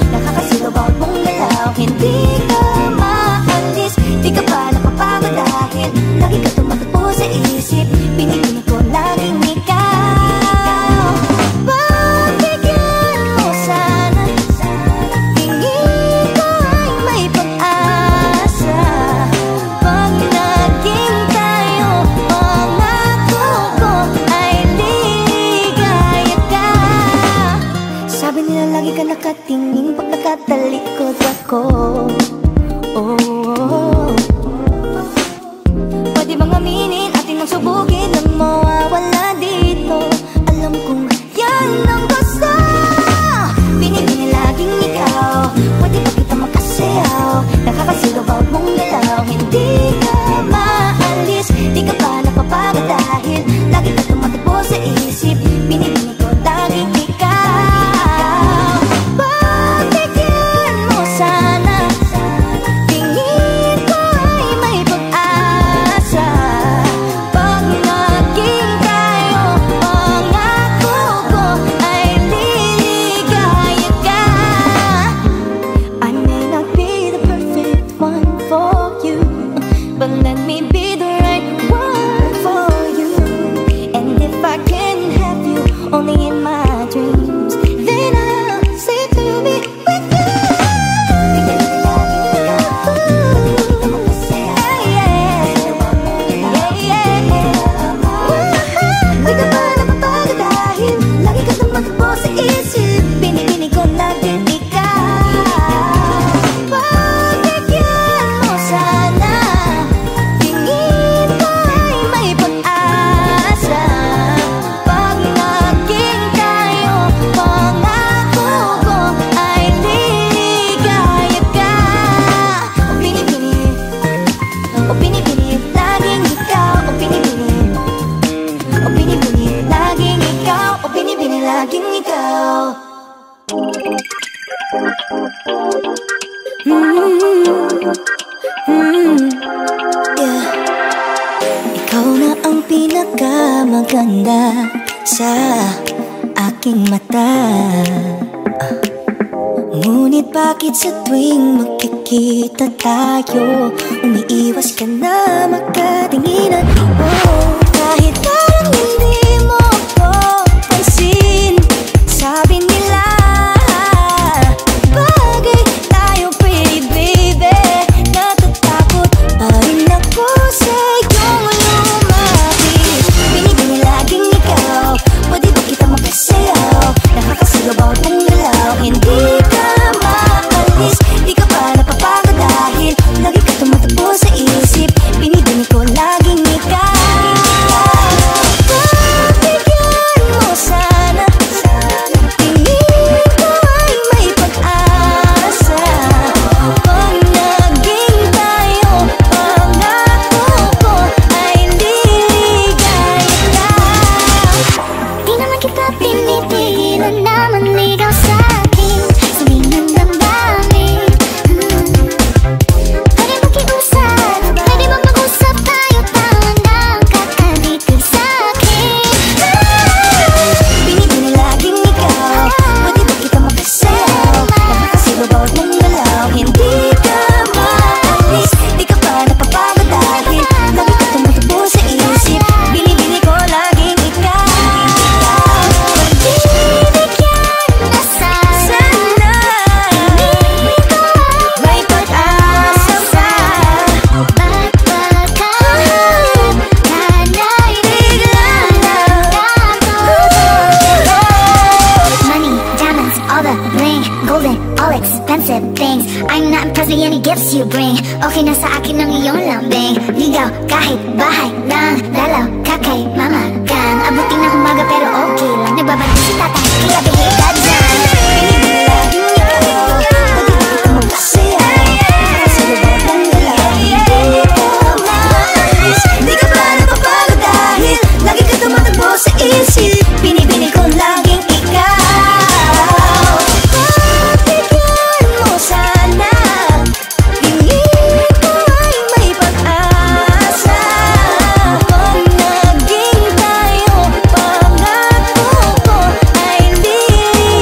Nakakasilaw bawat mong galaw. Hindi ka maalis, di ka pa napapagod dahil lagi ka tumatakbo sa isip. Pinipinig ko laging ikaw. Pagbigyan mo sana, tingin ko ay may pag-asa. Pag naging tayo, pangako ko ay ligaya ka. Sabi nila lagi ka nakatingin pag nakatalikod ako. Pwede bang aminin atin ang subukin nang mawawala dito? Alam kong yan ang gusto. Binibini laging ikaw. Pwede ba kita makasayaw? Nakakasilaw bawat mong galaw. Hindi ka maalis, di ka pa napapagod dahil lagi ka tumatakbo sa isip. Binibini ko laging ikaw. Pagbigyan mo sana, tingin ko ay may pag-asa. Pag naging tayo, pangako ko ay liligaya ka. I may not be the perfect one for you, but let me be the right one for you. And if I can have you only in my dreams, then I'll say to be with you. Di ka pa napapagod dahil lagi ka tumatakbo sa isip. Binibinig ko laging ikaw. Pagbigyan mo sana, tingin ko ay may pag-asa. Pag naging tayo, pangako ko ay liligaya ka. O binibini, laging ikaw. O binibini, laging ikaw. O binibini, laging ikaw. Yeah. Ikaw na ang pinakamaganda sa aking mata. Ngunit bakit sa tuwing magkikita tayo, umiiwas ka na makatinginan? Kahit parang hindi mo ako pansin, sabi nila bagay tayo, pretty baby. Natatakot pa rin ako sa iyong lumapit. Binibini laging ikaw. Pwede ba kita makasayaw? Nakakasilaw bawat mong galaw. Hindi ka maalis, di ka pa napapagod dahil lagi ka tumatakbo sa isip. Binibini ko laging ikaw. Pagbigyan mo sana, tingin ko ay may pag-asa. Pag naging tayo, pangako ko ay liligaya ka. Di naman kita pinipigilan na manligaw sa'kin. Sabihin ng damdamin. Pwede makiusap, pwede bang mag-usap tayo? Talagang kakalitig sa'kin. Binibini laging ikaw. Pwede ba kita makasayaw? Nakakasilaw bawat mong galaw. Hindi ka maalis, di ka pa napapagod dahil lagi ka tumatakbo sa isip. Binibini ko laging ikaw. Pagbibigyan na sana, tingin ko ay may pag-asa pa. Pagpagkahanap kana'y biglang nagkakaroon. Money, diamonds, all the bling, golden, all expensive things. I'm not impressed with any gifts you bring. Okay na sa akin ang iyong lambing. Ligaw kahit bahay lang, dalaw ka kay mama kan. Abutin ng umaga pero okay lang. Nagbabantay si tatay, kaya bigay ka dyan. Binibini laging ikaw. Pwede ba kita makasayaw? Nakakasilaw bawat mong galaw. Hindi ka maalis, di ka pa napapagod dahil lagi ka tumatakbo sa isip. Binibini ko laging ikaw. Pagbigyan mo sana, tingin ko ay may pag-asa. Pag naging tayo, pangako ko ay liligaya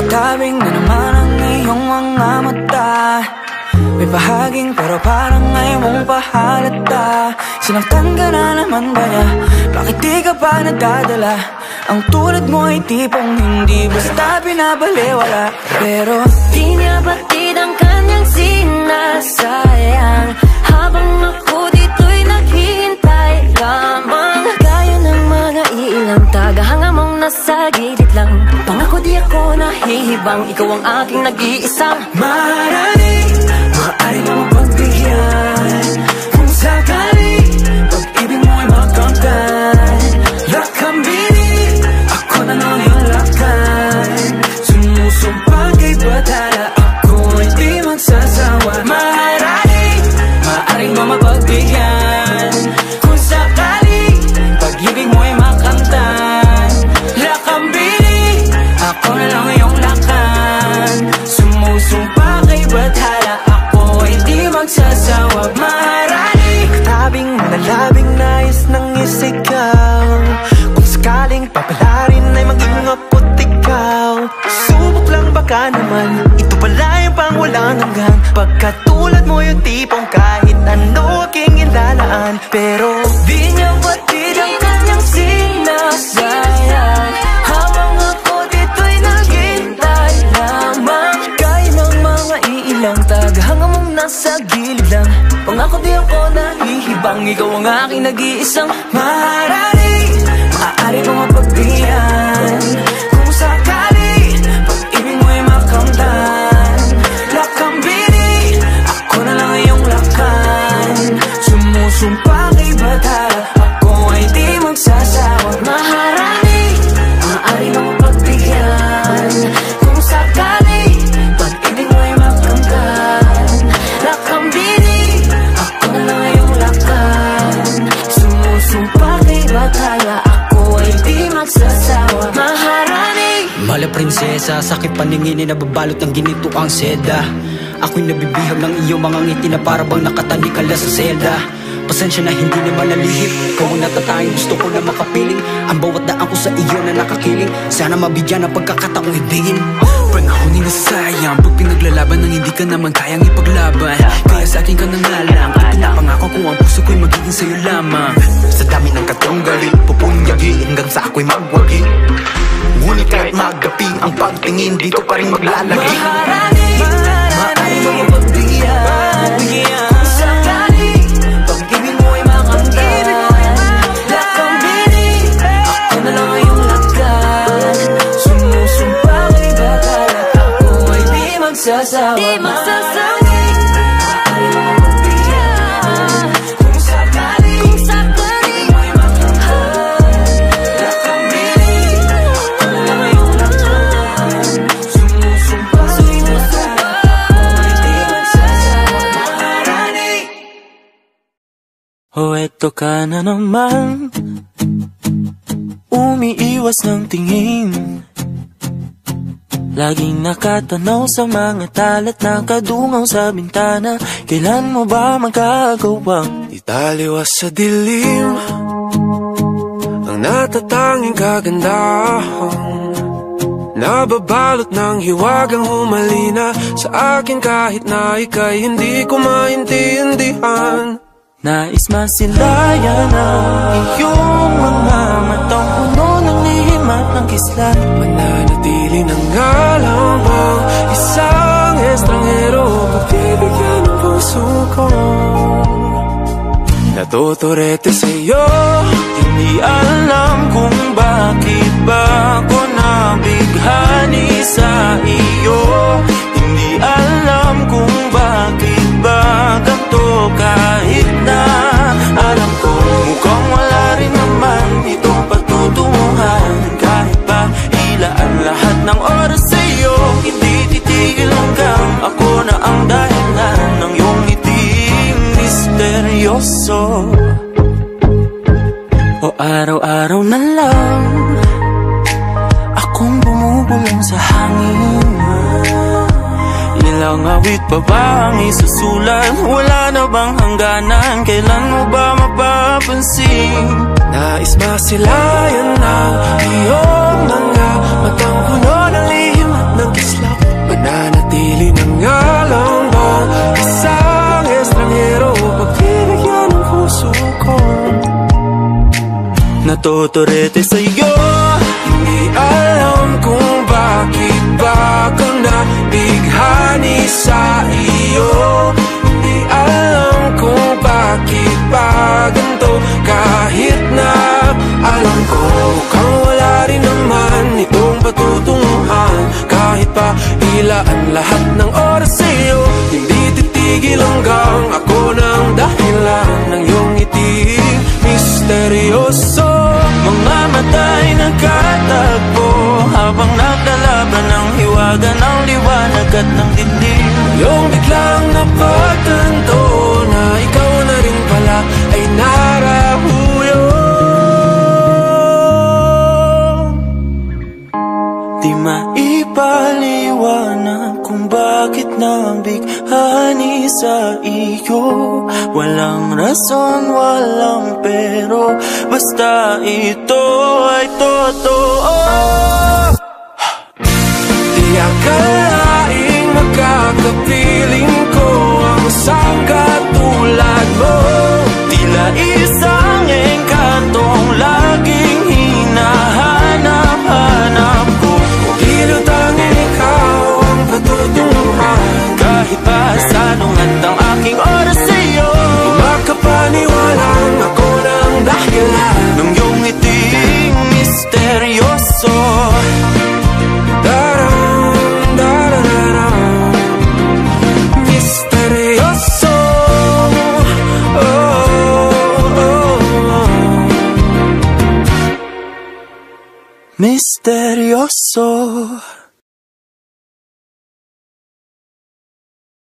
Tabing na naman ang iyong mga mata. May bahaging pero parang ayaw mong pahalata. Sinaktan ka na naman ba niya? Bakit di ka pa nadadala? Ang tulad mo ay tipong hindi basta binabaliwala. Pero di niya batid ang kanyang sinasayang, habang ako dito'y naghihintay lamang. Gaya ng mga ilang tagahanga mong nasa gilid lang. Pangako di ako nahihibang, ikaw ang aking nag-iisang maaaring, maaari mo mapagbigyan. Kung sakali, pag-ibig mo ay makamtan. Lakambini, ako na lang yung lakan. Sumusumpang kay batala, ako ay di magsasawa. Maaaring, maaring mo mapagbigyan. Kung sakali, pag-ibig mo ay makamtan. Lakambini, ako na lang yung lakan. Sumusumpang kay batala, ako ay di magsasawa. Maaaring, tabing nalabing nais ng isigaw. Kung sakaling papalarin ay mag-ingapot ikaw. Subok lang baka naman, ito pala yung pang walang hanggan. Pagkatulad mo yung tipong kahit ano aking ilalaan. Pero di niya batid ang kanyang sinasayang, habang ako dito'y naghintay lamang. gaya ng mga iilang tagahanga mong nasa gilid lang. Pangako di ako nahihibang, ikaw ang aking nag-iisang maaaring, maaari mo mapagbigyan. Kung sakali, pag-ibig mo ay makamtan. Lakambini, ako na lang iyong lakan. Sumusumpa kay batala, ako ay di magsasawa. Maaaring, maaari mo mapagbigyan. Kung sakali, pag-ibig mo ay makamtan. Lakambini, ako na lang iyong lakan. Sumusumpa kay batala, ako ay di magsasawa. Maharani, Mala prinsesa, sakit paningin na nababalot ng ginito ang seda. Ako'y nabibihag ng iyong mga ngiti na parabang nakatalikala sa selda. Pasensya na hindi naman nalihip, ikaw ang natatanging gusto ko na makapiling. Ang bawat daan ko sa iyo na nakakiling, sana mabigyan ng pagkakataong ibigin. Panahon ay nasayang, pag pinaglalaban ng hindi ka naman kayang ipaglaban. Kaya sa akin ka na nga lang, at pinapangako ko ang puso ko'y magiging sa'yo lamang. sa dami ng katunggali, pupunyagi hanggang sa ako'y magwagi. Ngunit kahit magapi ang pagtingin, dito pa rin maglalagi. maharani, maaari mo mapagbigyan. Kung sakali, pag-ibig mo ay makamtan. Lakambini, ako na lang iyong lakan. Sumusumpa kay batala, ako ay di magsasawa. di magsasawa. Maaari mo mapagbigyan. Kung sakali, pag-ibig mo ay makamtan. Lakambini, ako na lang iyong lakan. Sumusumpa kay batala, ako ay di magsasawa. Maharani. O eto ka na naman, umiiwas ng tingin. Laging nakatanaw sa mga talat na kadungaw sa bintana. Kailan mo ba magagawang italiwas sa dilim ang natatanging kagandahan? Nababalot ng hiwagang humalina sa akin kahit na ika'y hindi ko maintindihan. Nais masilayan ang iyong mga matang puno ng lihim at ng kislat. Mananatili na nga lamang isang estranghero, pagbibigyan ng puso ko. Natuturete sa'yo, hindi alam kung bakit ba ako nabighani sa iyo. Hindi alam kung bakit ba ganito kahit na alam ko mukhang wala rin naman itong pagtutunguhan. Kahit pa hilaan lahat ng oras sa'yo, hindi titigil hanggang ako na ang dahilan ng iyong ngiting misteryoso. O araw-araw na lang akong bumubulong sa hangin. Ilang awit pa ba ang isusulat? Wala na bang hangganan? Kailan mo ba mapapansin? Nais masilayan ang iyong mga matang puno ng lihim at ng kismet. natuturete sa'yo. Hindi alam kung bakit ba ka nabighani sa iyo. Hindi alam kung bakit ba ganito, kahit na alam ko mukhang wala rin naman itong patutunguhan. Kahit pa ilaan lahat ng oras sa'yo, hindi titigil hanggang ako ng dahilan ng iyong ngiting misteryoso. Mga mata'y nagkatagpo habang naglalaban ng hiwaga ng liwanag at ng dingding. Yung biglang napagtanto na ikaw na rin pala ay narahuyo. Di maipaliwanag kung bakit nabighani sa iyo. Walang rason, walang pero, basta ito ay totoo. Di akalaing magkakapiling ko ang isang katulad mo. Tila isang engkantong laging hinahanap-hanap ko. Tila tanging ikaw ang patutunguhan. Kahit pa sanungat ang aking oras sa'yo, makapaniwalang ako ng dahilan ng iyong ngiting misteryoso. Misteryoso. Misteryoso.